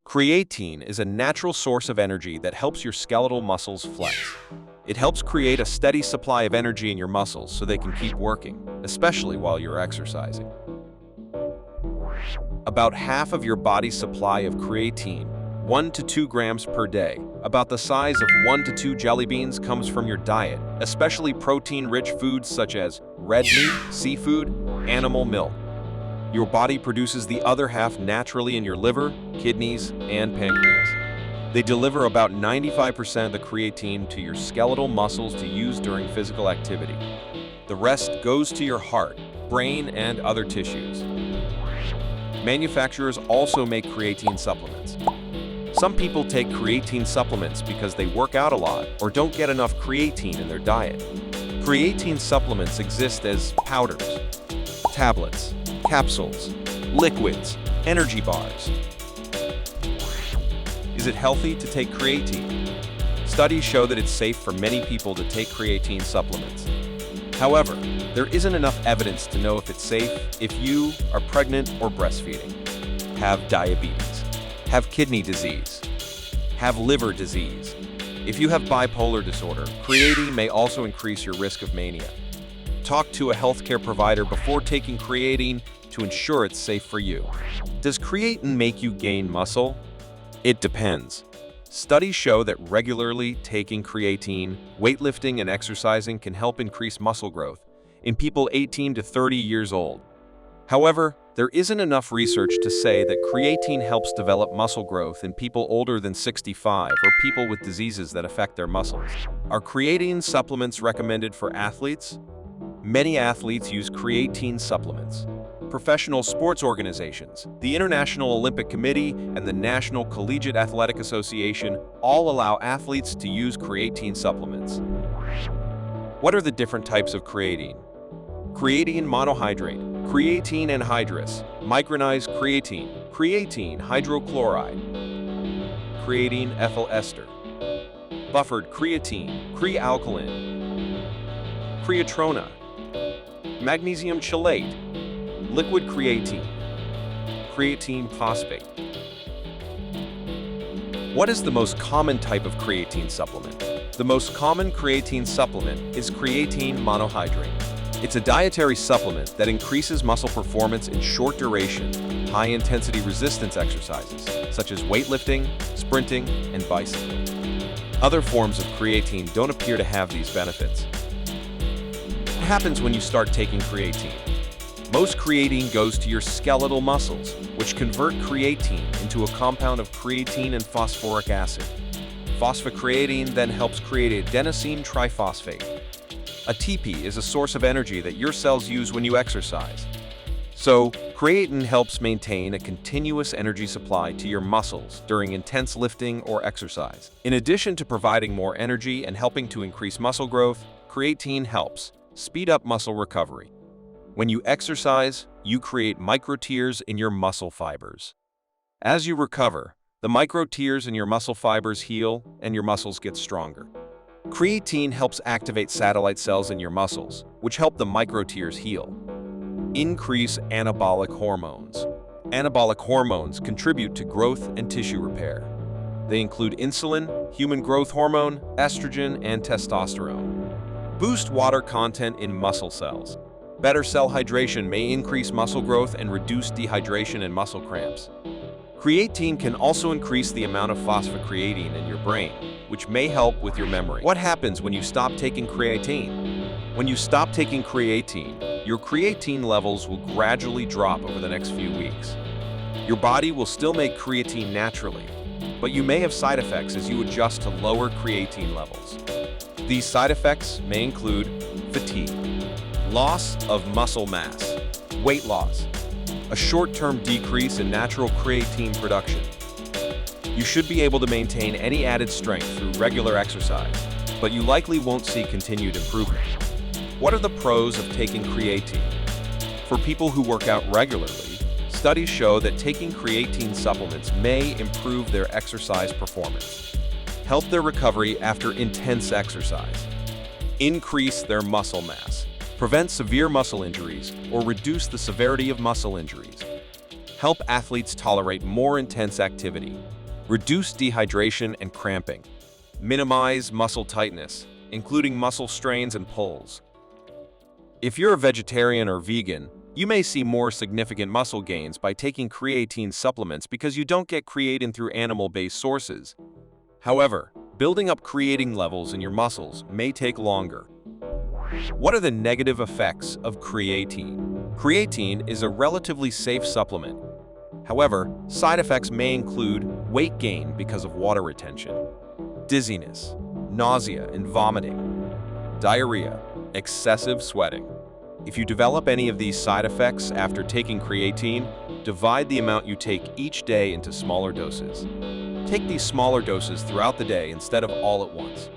Creatine is a natural source of energy that helps your skeletal muscles flex. It helps create a steady supply of energy in your muscles so they can keep working, especially while you're exercising. About half of your body's supply of creatine, 1 to 2 grams per day, about the size of 1 to 2 jelly beans, comes from your diet, especially protein-rich foods such as red meat, seafood, animal milk. Your body produces the other half naturally in your liver, kidneys, and pancreas. They deliver about 95% of the creatine to your skeletal muscles to use during physical activity. The rest goes to your heart, brain, and other tissues. Manufacturers also make creatine supplements. Some people take creatine supplements because they work out a lot or don't get enough creatine in their diet. Creatine supplements exist as powders, tablets, capsules, liquids, energy bars. Is it healthy to take creatine? Studies show that it's safe for many people to take creatine supplements. However, there isn't enough evidence to know if it's safe if you are pregnant or breastfeeding, have diabetes, have kidney disease, have liver disease. If you have bipolar disorder, creatine may also increase your risk of mania. Talk to a healthcare provider before taking creatine to ensure it's safe for you. Does creatine make you gain muscle? It depends. Studies show that regularly taking creatine, weightlifting, and exercising can help increase muscle growth in people 18 to 30 years old. However, there isn't enough research to say that creatine helps develop muscle growth in people older than 65 or people with diseases that affect their muscles. Are creatine supplements recommended for athletes? Many athletes use creatine supplements. Professional sports organizations, the International Olympic Committee, and the National Collegiate Athletic Association all allow athletes to use creatine supplements. What are the different types of creatine? Creatine monohydrate, creatine anhydrous, micronized creatine, creatine hydrochloride, creatine ethyl ester, buffered creatine, crealkaline, creatrona, magnesium chelate, liquid creatine, creatine phosphate. What is the most common type of creatine supplement? The most common creatine supplement is creatine monohydrate. It's a dietary supplement that increases muscle performance in short-duration, high-intensity resistance exercises, such as weightlifting, sprinting, and bicycling. Other forms of creatine don't appear to have these benefits. What happens when you start taking creatine? Most creatine goes to your skeletal muscles, which convert creatine into a compound of creatine and phosphoric acid. Phosphocreatine then helps create adenosine triphosphate. ATP is a source of energy that your cells use when you exercise. So, creatine helps maintain a continuous energy supply to your muscles during intense lifting or exercise. In addition to providing more energy and helping to increase muscle growth, creatine helps speed up muscle recovery. When you exercise, you create microtears in your muscle fibers. As you recover, the microtears in your muscle fibers heal and your muscles get stronger. Creatine helps activate satellite cells in your muscles, which help the microtears heal. Increase anabolic hormones. Anabolic hormones contribute to growth and tissue repair. They include insulin, human growth hormone, estrogen, and testosterone. Boost water content in muscle cells. Better cell hydration may increase muscle growth and reduce dehydration and muscle cramps. Creatine can also increase the amount of phosphocreatine in your brain, which may help with your memory. What happens when you stop taking creatine? When you stop taking creatine, your creatine levels will gradually drop over the next few weeks. Your body will still make creatine naturally, but you may have side effects as you adjust to lower creatine levels. These side effects may include fatigue, loss of muscle mass, weight loss, a short-term decrease in natural creatine production. You should be able to maintain any added strength through regular exercise, but you likely won't see continued improvement. What are the pros of taking creatine? For people who work out regularly, studies show that taking creatine supplements may improve their exercise performance, help their recovery after intense exercise, increase their muscle mass, prevent severe muscle injuries, or reduce the severity of muscle injuries. Help athletes tolerate more intense activity. Reduce dehydration and cramping. Minimize muscle tightness, including muscle strains and pulls. If you're a vegetarian or vegan, you may see more significant muscle gains by taking creatine supplements because you don't get creatine through animal-based sources. However, building up creatine levels in your muscles may take longer. What are the negative effects of creatine? Creatine is a relatively safe supplement. However, side effects may include weight gain because of water retention, dizziness, nausea and vomiting, diarrhea, excessive sweating. If you develop any of these side effects after taking creatine, divide the amount you take each day into smaller doses. Take these smaller doses throughout the day instead of all at once.